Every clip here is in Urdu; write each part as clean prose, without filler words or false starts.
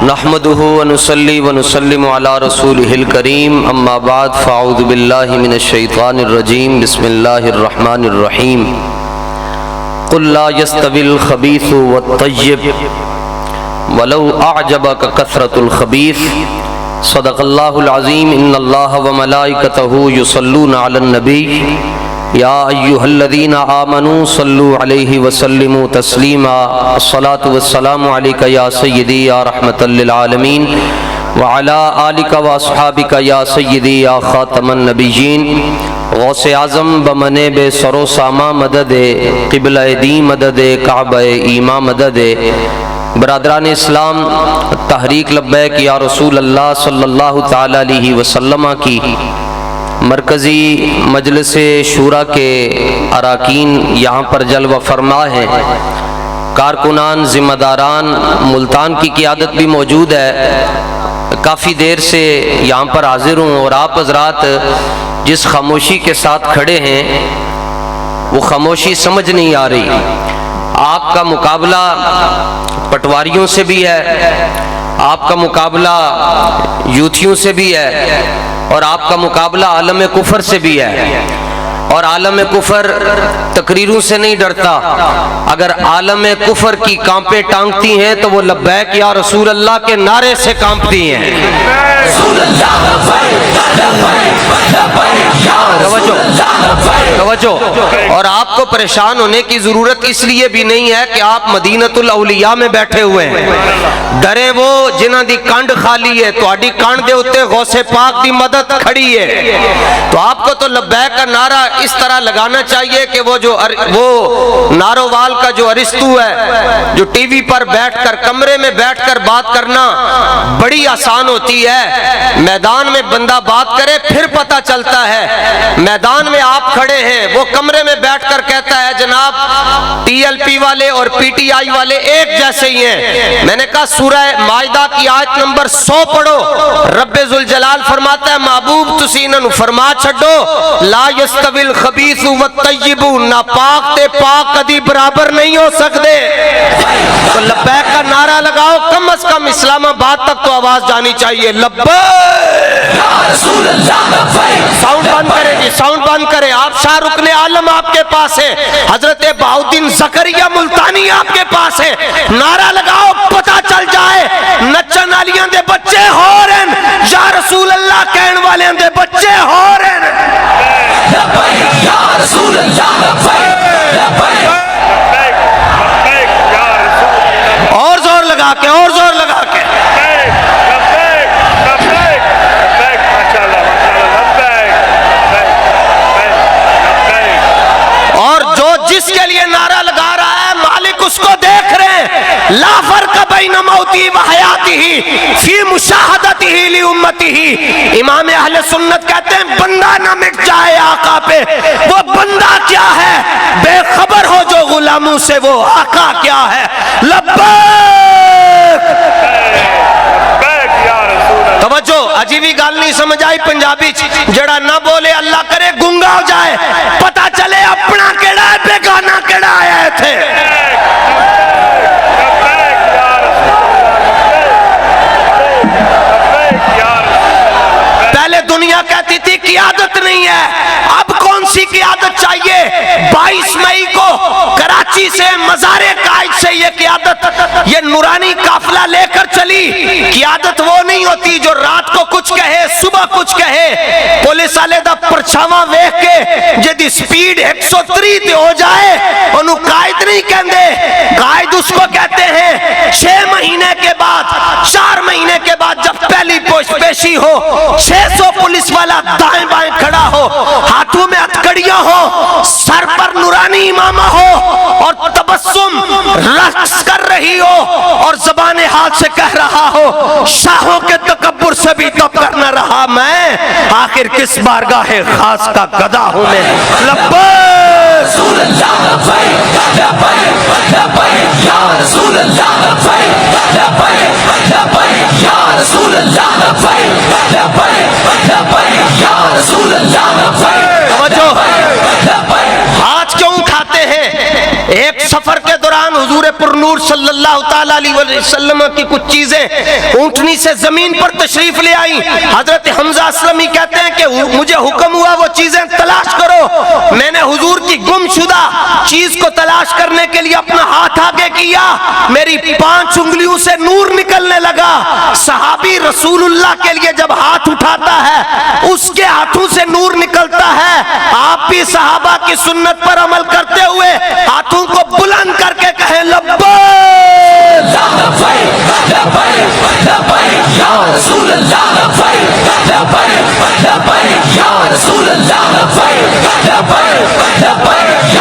نحمده ونصلي ونسلم على رسوله الكريم اما بعد فاعوذ بالله من الشيطان الرجيم بسم الله الرحمن الرحيم قل لا يستوي الخبيث والطيب ولو اعجبك كثرة الخبيث صدق الله العظيم ان الله وملائكته يصلون على النبي یا ایھا الذین آمنوا صلوا علیہ وسلموا تسلیما الصلاۃ والسلام علیک یا سیدی یا رحمۃ للعالمین وعلی آلک واصحابک یا سیدی یا خاتم النبیین غوث اعظم بمنے بے سر و سامہ مدد قبلہ دین مدد کعبہ ایمان مدد برادران اسلام تحریک لبیک یا رسول اللہ صلی اللہ تعالی علیہ وسلم کی مرکزی مجلس شورا کے اراکین یہاں پر جلوہ فرما ہیں، کارکنان ذمہ داران ملتان کی قیادت بھی موجود ہے۔ کافی دیر سے یہاں پر حاضر ہوں اور آپ حضرات جس خاموشی کے ساتھ کھڑے ہیں وہ خاموشی سمجھ نہیں آ رہی۔ آپ کا مقابلہ پٹواریوں سے بھی ہے، آپ کا مقابلہ یوتھیوں سے بھی ہے، اور آپ کا مقابلہ عالم کفر سے بھی ہے، اور عالم کفر تقریروں سے نہیں ڈرتا۔ اگر عالم کفر کی کانپیں ٹانگتی ہیں تو وہ لبیک یا رسول اللہ کے نعرے سے کانپتی ہیں۔ توجہ۔ اور آپ کو پریشان ہونے کی ضرورت اس لیے بھی نہیں ہے کہ آپ مدینۃ الاولیاء میں بیٹھے ہوئے ہیں۔ ڈرے وہ جنہاں دی کنڈ خالی ہے، تہاڈی کنڈ دے اوتے غوث پاک دی مدد کھڑی ہے۔ تو آپ کو تو لبیک کا نعرہ اس طرح لگانا چاہیے کہ وہ نارووال کا جو ارسطو ہے، جو ٹی وی پر بیٹھ کر کمرے میں بیٹھ کر بات کرنا بڑی آسان ہوتی ہے، میدان میں بندہ بات کرے پھر پتہ چلتا ہے۔ میدان میں آپ کھڑے ہیں، وہ کمرے میں بیٹھ کر کہتا ہے جناب ٹی ایل پی والے اور پی ٹی آئی والے ایک جیسے ہی ہیں۔ میں نے کہا سورہ مائدہ کی آیت نمبر 100 پڑھو، رب ذوالجلال فرماتا ہے محبوب تسی انہاں نوں فرما چھڈو لا یستوی الخبیث والطیب، ناپاک تے پاک کدی برابر نہیں ہو سکتے۔ تو لبیک کا نعرہ لگاؤ، کم از کم اسلام آباد تک تو آواز جانی چاہیے، لبیک یا رسول اللہ۔ ساؤنڈ بند کرے جی، ساؤنڈ بند کرے۔ آپ شاہ رکن عالم آپ کے پاس ہے، حضرت بہاؤالدین زکریا ملتانی آپ کے پاس ہے، نعرہ لگاؤ پتہ چل جائے نچن والیاں دے بچے ہو رہے ہیں، یا رسول اللہ کہن والے دے بچے ہو رہے ہیں۔ یا رسول اللہ، اور زور لگا کے، اور زور لگا کے۔ اور جو جس کے لیے نعرہ لگا رہا ہے مالک اس کو دیکھ رہے ہیں۔ لا فرق بین موتی و حیاتی فی مشاہدتی لامتی۔ امام اہل سنت کہتے ہیں بندہ نہ مٹ جائے آقا پہ، وہ بندہ کیا ہے بے خبر ہو جو غلاموں سے، وہ آقا کیا ہے۔ لبیک۔ توجہ، عجیبی گال نہیں سمجھ آئی پنجابی جڑا نہ بولے اللہ کرے گنگا ہو جائے، پتہ چلے اپنا کیڑا ہے بیگانہ کیڑا آیا ہے تھے۔ پہلے دنیا کہتی تھی قیادت نہیں ہے، اب کون سی قیادت چاہیے؟ 22 مئی کو کراچی سے مزار قائد سے یہ قیادت، یہ نورانی قافلہ لے کر چلی۔ قیادت وہ نہیں ہوتی جو رات کو کچھ کہے صبح کچھ کہے۔ پولیس والے دا پرچھاواں ویکھ کے جدی سپیڈ 130 تے ہو جائے انہوں قائد نہیں کہندے، قائد اس کو کہتے ہیں 6 مہینے کے بعد، 4 مہینے کے بعد جب پہلی پوش پیشی ہو، 600 پولیس والا دائیں بائیں کھڑا ہو، ہاتھوں میں ہتھکڑیاں ہو، سر پر نورانی امامہ ہو، اور تبسم رقص کر رہی ہو، اور زبان حال سے کہہ رہا ہو شاہوں کے تکبر سے بھی دب کر نہ رہا میں، آخر کس بارگاہ خاص کا گدا ہوں میں۔ لبیک رسول اللہ، لبیک یا رسول اللہ، لبیک یا رسول اللہ، لبیک یا رسول اللہ۔ توجہ، ہاتھ کیوں اٹھاتے ہیں؟ ایک سفر کے دوران دوران حضور پرنور صلی اللہ تعالیٰ علیہ وسلم کی کچھ چیزیں اونٹنی سے زمین پر تشریف لے آئیں. حضرت حمزہ اسلمی کہتے ہیں کہ مجھے حکم ہوا وہ چیزیں تلاش کرو. میں نے حضور کی گم شدہ چیز کو تلاش کرنے کے لیے اپنا ہاتھ آگے کیا, میری 5 انگلیوں سے نور نکلنے لگا. صحابی رسول اللہ کے لیے جب ہاتھ اٹھاتا ہے اس کے ہاتھوں سے نور نکلتا ہے. آپ بھی صحابہ کی سنت پر عمل کرتے ہوئے ہاتھوں کو بلند کر کے کہیں لبیک یا رسول اللہ,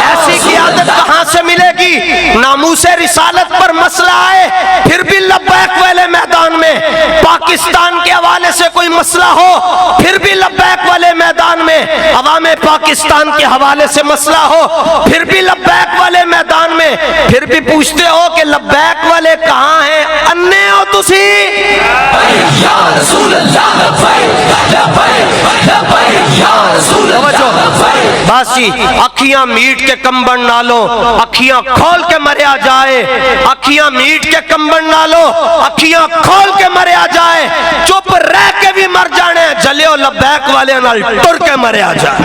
ایسی قیادت کہاں سے ملے گی؟ ناموس رسالت پر مسئلہ آئے پھر بھی لبیک والے میدان میں, پاکستان کے حوالے سے کوئی مسئلہ ہو پھر بھی لبیک والے میدان میں, عوام پاکستان کے حوالے سے مسئلہ ہو پھر بھی لبیک والے میدان میں, پھر بھی پوچھتے ہو کہ لبیک والے کہاں ہیں؟ انے ہو تسی یا رسول اللہ, بس جی اکھیاں میٹ کے کمبن نہ لو, اکھیاں کھول کے مریا جائے. اکھیاں میٹ کے کمبن نہ لو, اکھیاں کھول کے مریا جائے. چپ رہ کے بھی مر جانے, جلیو لبیک والے نال ٹر کے مریا جائے.